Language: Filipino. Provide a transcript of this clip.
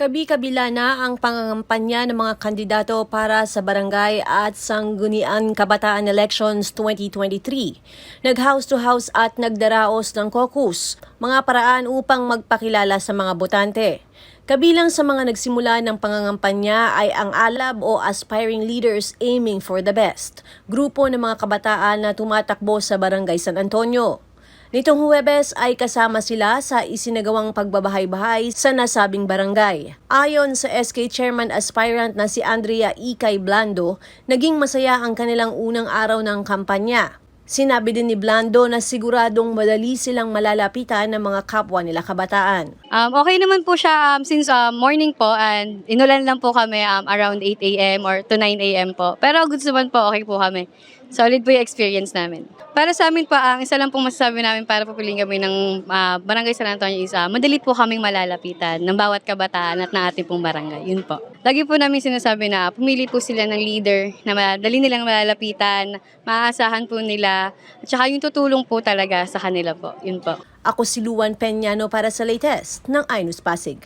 Kabi-kabila na ang pangangampanya ng mga kandidato para sa barangay at sangguniang kabataan elections 2023. Nag-house to house at nagdaraos ng caucus, mga paraan upang magpakilala sa mga botante. Kabilang sa mga nagsimula ng pangangampanya ay ang ALAB o Aspiring Leaders Aiming for the Best, grupo ng mga kabataan na tumatakbo sa Barangay San Antonio. Nitong Huwebes ay kasama sila sa isinagawang pagbabahay-bahay sa nasabing barangay. Ayon sa SK Chairman aspirant na si Andrea Ikay Blando, naging masaya ang kanilang unang araw ng kampanya. Sinabi din ni Blando na siguradong madali silang malalapitan ng mga kapwa nila kabataan. Okay naman po siya since morning po and inulan lang po kami around 8 a.m. or to 9 a.m. po. Pero goods naman po, okay po kami. Solid po yung experience namin. Para sa amin po, ang isa lang pong masasabi namin para pupiling kami ng Barangay San Antonio is madali po kaming malalapitan ng bawat kabataan at ng ating pong barangay. Yun po. Lagi po namin sinasabi na pumili po sila ng leader na madali nilang malalapitan, maaasahan po nila, at saka yung tutulong po talaga sa kanila po. Yun po. Ako si Luan Peñano para sa latest ng iNews Pasig.